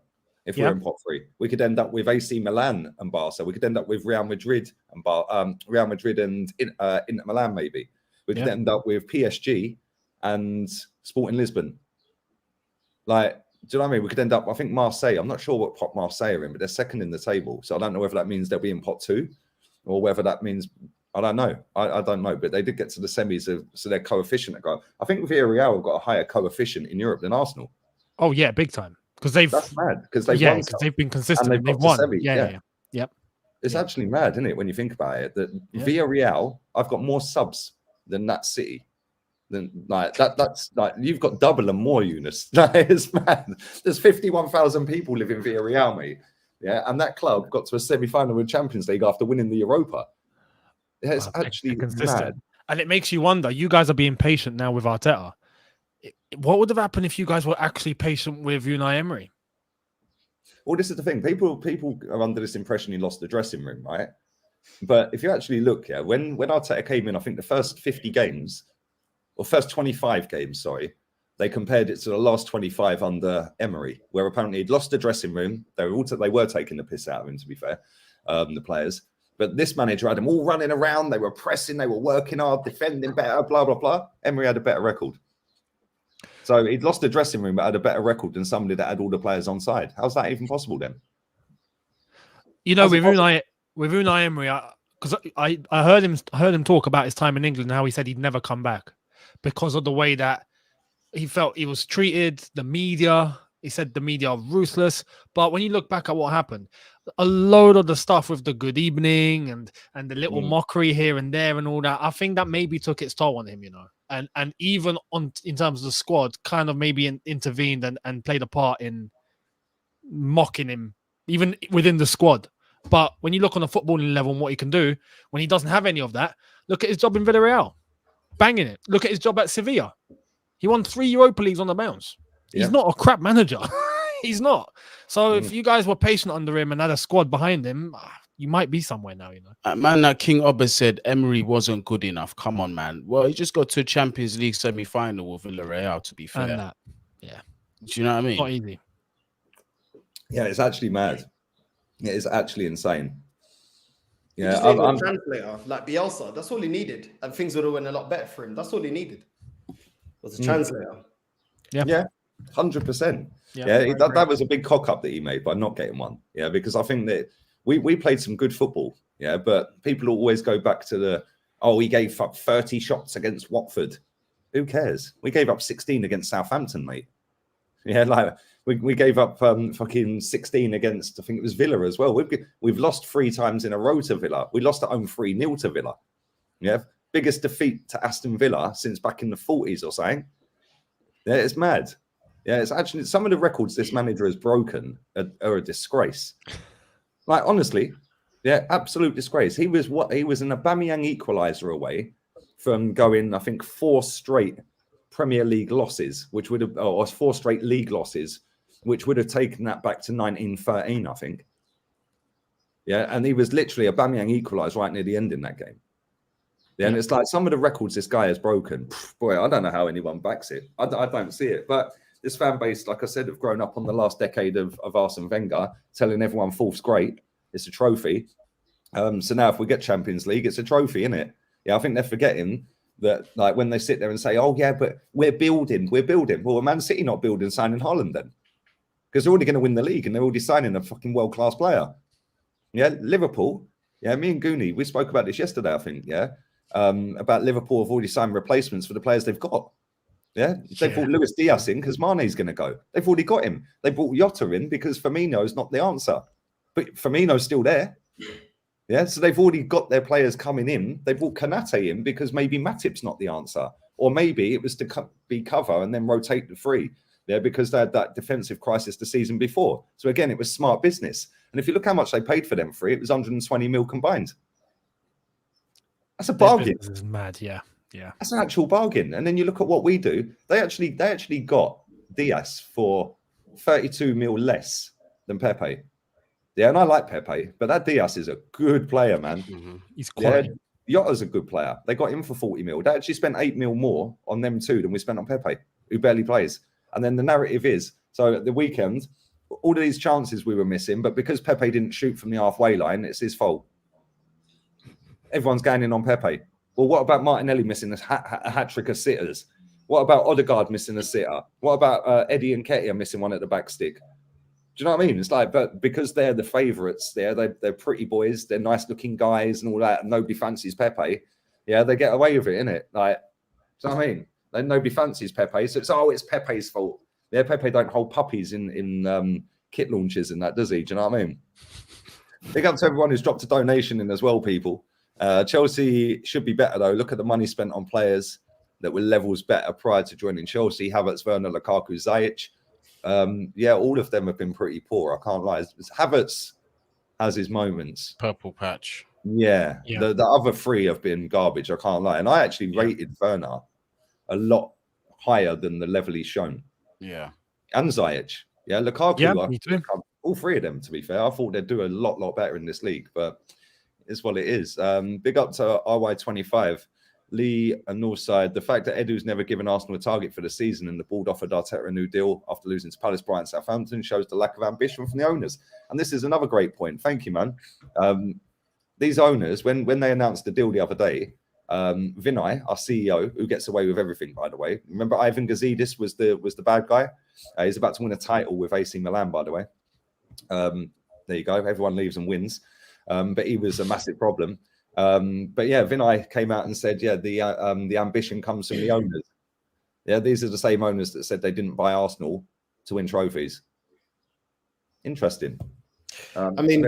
if we're in pot 3. We could end up with AC Milan and Barca. We could end up with Real Madrid and Inter Milan maybe. We could end up with PSG and Sporting Lisbon. Like, do you know what I mean? We could end up, I think Marseille, I'm not sure what pot Marseille are in, but they're second in the table. So I don't know whether that means they'll be in pot 2 or whether that means, I don't know. I don't know, but they did get to the semis, so their coefficient. I think Villarreal have got a higher coefficient in Europe than Arsenal. Oh yeah, big time. Because that's mad. Because they've been consistent. And they've won. Yep. It's actually mad, isn't it, when you think about it? That Villarreal, I've got more subs than that city. Then like that's like you've got double and more, Eunice. That is mad. There's 51,000 people live in Villarreal, mate. Yeah, and that club got to a semi-final in Champions League after winning the Europa. Yeah, it's actually mad. And it makes you wonder, you guys are being patient now with Arteta. What would have happened if you guys were actually patient with Unai Emery? Well, this is the thing. People are under this impression he lost the dressing room, right? But if you actually look, when Arteta came in, I think the first 50 games, or first 25 games, sorry, they compared it to the last 25 under Emery, where apparently he'd lost the dressing room. They were taking the piss out of him, to be fair, the players. But this manager had them all running around. They were pressing. They were working hard, defending better, blah, blah, blah. Emery had a better record. So he'd lost the dressing room, but had a better record than somebody that had all the players on side. How's that even possible then? You know, with Unai Emery, because I heard him talk about his time in England and how he said he'd never come back because of the way that he felt he was treated, the media. He said the media are ruthless. But when you look back at what happened, a load of the stuff with the good evening and the little mockery here and there and all that, I think that maybe took its toll on him, you know. And even in terms of the squad, kind of maybe intervened and played a part in mocking him, even within the squad. But when you look on a footballing level and what he can do, when he doesn't have any of that, look at his job in Villarreal. Banging it. Look at his job at Sevilla. He won 3 Europa Leagues on the bounce. He's not a crap manager. He's not. So if you guys were patient under him and had a squad behind him, you might be somewhere now, you know. Man, that King Obba said Emery wasn't good enough. Come on, man. Well, he just got to a Champions League semi-final with Villarreal, to be fair. And that. Yeah. Do you know what I mean? Not easy. Yeah, it's actually mad. It is actually insane. Yeah, I'm a translator like Bielsa. That's all he needed, and things would have went a lot better for him. That's all he needed was a translator. Yeah, 100%. Yeah, that was a big cock up that he made by not getting one. Yeah, because I think that we played some good football. Yeah, but people always go back to he gave up 30 shots against Watford. Who cares? We gave up 16 against Southampton, mate. Yeah, like we gave up fucking 16 against, I think it was Villa as well. We've lost 3 times in a row to Villa. We lost at home 3-0 to Villa. Yeah, biggest defeat to Aston Villa since back in the 40s or something. Yeah, it's mad. Yeah, it's actually some of the records this manager has broken are a disgrace. Like honestly, yeah, absolute disgrace. He was an Aubameyang equaliser away from going, I think, 4 straight Premier League losses, which would have, or 4 straight league losses, which would have taken that back to 1913, I think. Yeah, and he was literally Aubameyang equalised right near the end in that game. Yeah, and it's like some of the records this guy has broken. Boy, I don't know how anyone backs it. I don't see it. But this fan base, like I said, have grown up on the last decade of Arsene Wenger, telling everyone fourth's great. It's a trophy. So now if we get Champions League, it's a trophy, isn't it? Yeah, I think they're forgetting that, like, when they sit there and say, oh, yeah, but we're building. Well, Man City not building, signing Haaland then. Because they're already going to win the league and they're already signing a fucking world-class player. Yeah, Liverpool. Yeah, me and Goonie, we spoke about this yesterday, I think, yeah, about Liverpool have already signed replacements for the players they've got. Yeah, they brought Luis Diaz in because Mane's going to go. They've already got him. They brought Jota in because Firmino's not the answer. But Firmino's still there. Yeah, so they've already got their players coming in. They brought Kanate in because maybe Matip's not the answer. Or maybe it was to be cover and then rotate the three. Yeah, because they had that defensive crisis the season before. So again, it was smart business. And if you look how much they paid for them three, it was 120 mil combined. That's a bargain. This is mad, yeah. That's an actual bargain. And then you look at what we do. They actually got Diaz for 32 mil less than Pepe. Yeah, and I like Pepe, but that Diaz is a good player, man. Mm-hmm. He's quality. Yeah, Jota's a good player. They got him for 40 mil. They actually spent 8 mil more on them two than we spent on Pepe, who barely plays. And then the narrative is, so at the weekend, all of these chances we were missing, but because Pepe didn't shoot from the halfway line, it's his fault. Everyone's going in on Pepe. Well, what about Martinelli missing a hat-trick of sitters? What about Odegaard missing a sitter? What about Eddie and Nketiah missing one at the back stick? Do you know what I mean? It's like, but because they're the favourites, they're pretty boys, they're nice-looking guys and all that, and nobody fancies Pepe. Yeah, they get away with it, innit? Like, do you know what I mean? Then nobody fancies Pepe, so it's Pepe's fault. Yeah, Pepe don't hold puppies in kit launches and that, does he? Do you know what I mean? Big up to everyone who's dropped a donation in as well, people. Chelsea should be better, though. Look at the money spent on players that were levels better prior to joining Chelsea. Havertz, Werner, Lukaku, Ziyech. Yeah, all of them have been pretty poor. I can't lie. Havertz has his moments. Purple patch. Yeah. The other three have been garbage. I can't lie. And I actually rated Werner a lot higher than the level he's shown. Yeah. And Ziyech. Yeah, Lukaku. Yeah, me too. All three of them, to be fair. I thought they'd do a lot better in this league, but it's what it is. Big up to RY25. Lee and Northside, the fact that Edu's never given Arsenal a target for the season and the board offered Arteta a new deal after losing to Palace, Brighton, Southampton shows the lack of ambition from the owners. And this is another great point. Thank you, man. These owners, when they announced the deal the other day, Vinay, our CEO, who gets away with everything, by the way. Remember Ivan Gazidis was the bad guy? He's about to win a title with AC Milan, by the way. There you go. Everyone leaves and wins. But he was a massive problem. But yeah, Vinay came out and said, yeah, the ambition comes from the owners. Yeah, these are the same owners that said they didn't buy Arsenal to win trophies. Interesting. I mean,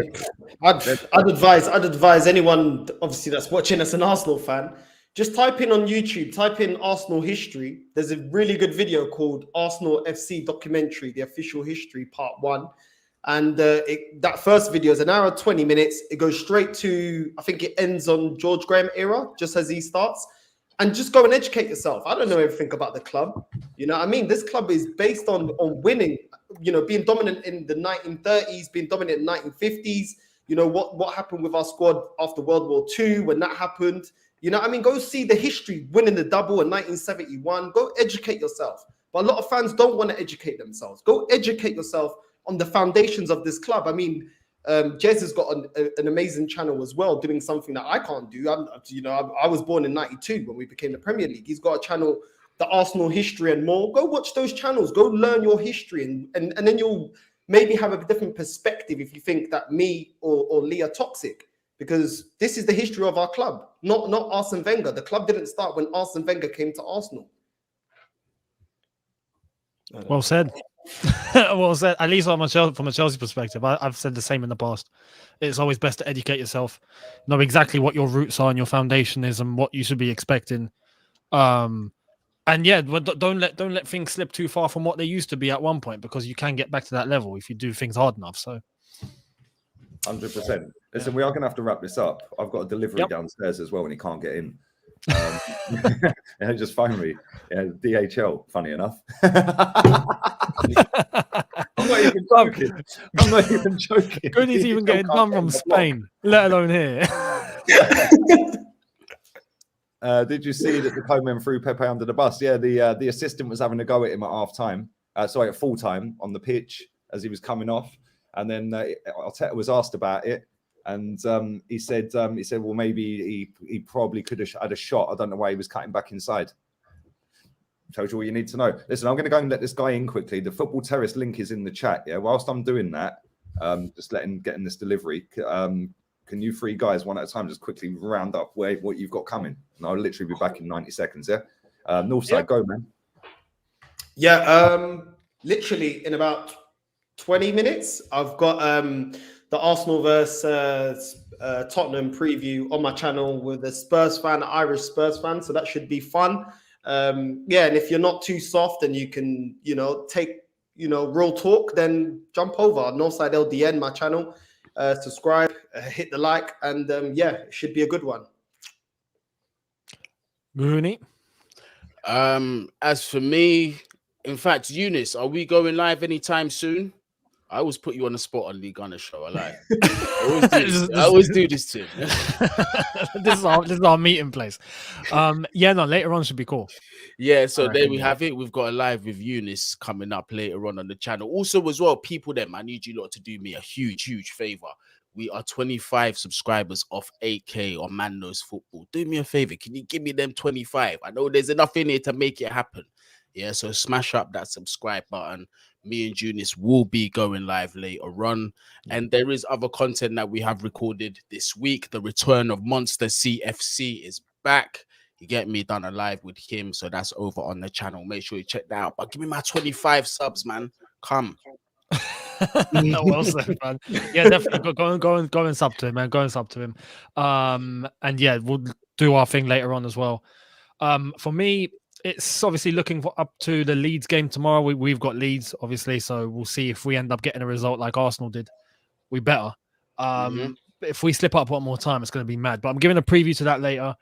I'd advise anyone, obviously, that's watching us, an Arsenal fan, just type in on YouTube, type in Arsenal history. There's a really good video called Arsenal FC Documentary, the official history, part 1. And that first video is an hour, 20 minutes. It goes straight to, I think it ends on George Graham era, just as he starts. And just go and educate yourself. I don't know everything about the club. You know what I mean? This club is based on winning, you know, being dominant in the 1930s, being dominant in the 1950s. You know, what happened with our squad after World War II when that happened. You know what I mean? Go see the history, winning the double in 1971. Go educate yourself. But a lot of fans don't want to educate themselves. Go educate yourself on the foundations of this club. I mean, Jez has got an amazing channel as well, doing something that I can't do. I was born in '92 when we became the Premier League. He's got a channel, the Arsenal history and more. Go watch those channels. Go learn your history, and then you'll maybe have a different perspective if you think that me or Lee are toxic, because this is the history of our club, not Arsene Wenger. The club didn't start when Arsene Wenger came to Arsenal. Well said. Well said. At least from a Chelsea perspective, I've said the same in the past. It's always best to educate yourself, know exactly what your roots are and your foundation is, and what you should be expecting. And yeah, don't let things slip too far from what they used to be at one point, because you can get back to that level if you do things hard enough. So, 100%. Listen, we are going to have to wrap this up. I've got a delivery downstairs as well, and he can't get in. And just phone me. Yeah, DHL. Funny enough. I'm not even even joking. I'm not even joking. Goody's even getting done from Spain, let alone here. Did you see that the co-man threw Pepe under the bus? Yeah, the assistant was having a go at him at half time. Sorry, at full time on the pitch as he was coming off, and then Arteta was asked about it, and he said, well, maybe he probably could have had a shot. I don't know why he was cutting back inside. Tells you all you need to know. Listen, I'm going to go and let this guy in quickly. The Football Terrace link is in the chat. Yeah, whilst I'm doing that, just getting this delivery. Can you three guys one at a time just quickly round up what you've got coming? And I'll literally be back in 90 seconds. Yeah, Northside, go, man. Yeah, literally in about 20 minutes, I've got the Arsenal versus Tottenham preview on my channel with a Spurs fan, Irish Spurs fan. So that should be fun. Yeah, and if you're not too soft and you can, take, real talk, then jump over Northside LDN, my channel, subscribe, hit the like, and yeah, it should be a good one. Rooney. As for me, in fact, Eunice, are we going live anytime soon? I always put you on the spot on League Gunner show. I like. I always do this to him. This is our meeting place. Yeah, no, later on should be cool. Yeah, so there we have it. We've got a live with Eunice coming up later on the channel. Also, as well, people, I need you lot to do me a huge favor. We are 25 subscribers off 8K on Man Knows Football. Do me a favor. Can you give me them 25? I know there's enough in here to make it happen. Yeah, so smash up that subscribe button. Me and Eunice will be going live later on. And there is other content that we have recorded this week. The return of Monster CFC is back. You get me, done a live with him. So that's over on the channel. Make sure you check that out. But give me my 25 subs, man. Come. No, well said, man. Yeah, definitely go and sub to him, man. Go and sub to him. And yeah, we'll do our thing later on as well. For me, it's obviously looking up to the Leeds game tomorrow. We've got Leeds, obviously, so we'll see if we end up getting a result like Arsenal did. We better. If we slip up one more time, it's going to be mad. But I'm giving a preview to that later.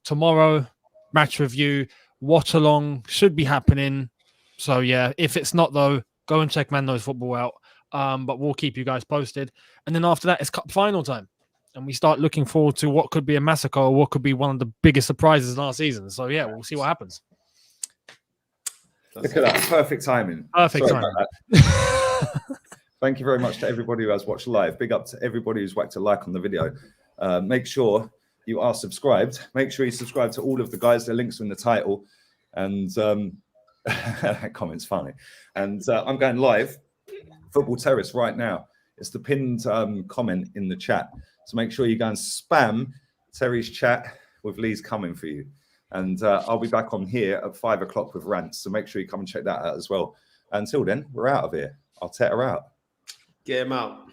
Tomorrow, match review, watch along should be happening. So yeah, if it's not though, go and check Man Knows Football out. But we'll keep you guys posted. And then after that, it's cup final time. And we start looking forward to what could be a massacre or what could be one of the biggest surprises in our season. So yeah, we'll see what happens. Look at that. Perfect timing. Perfect timing. Thank you very much to everybody who has watched live. Big up to everybody who's whacked a like on the video. Make sure you are subscribed. Make sure you subscribe to all of the guys. Their links are in the title. And that comment's funny. And I'm going live. Football Terrace right now. It's the pinned comment in the chat. So make sure you go and spam Terry's chat with Lee's coming for you. And I'll be back on here at 5 o'clock with rants. So make sure you come and check that out as well. Until then, we're out of here. Arteta out. Get him out.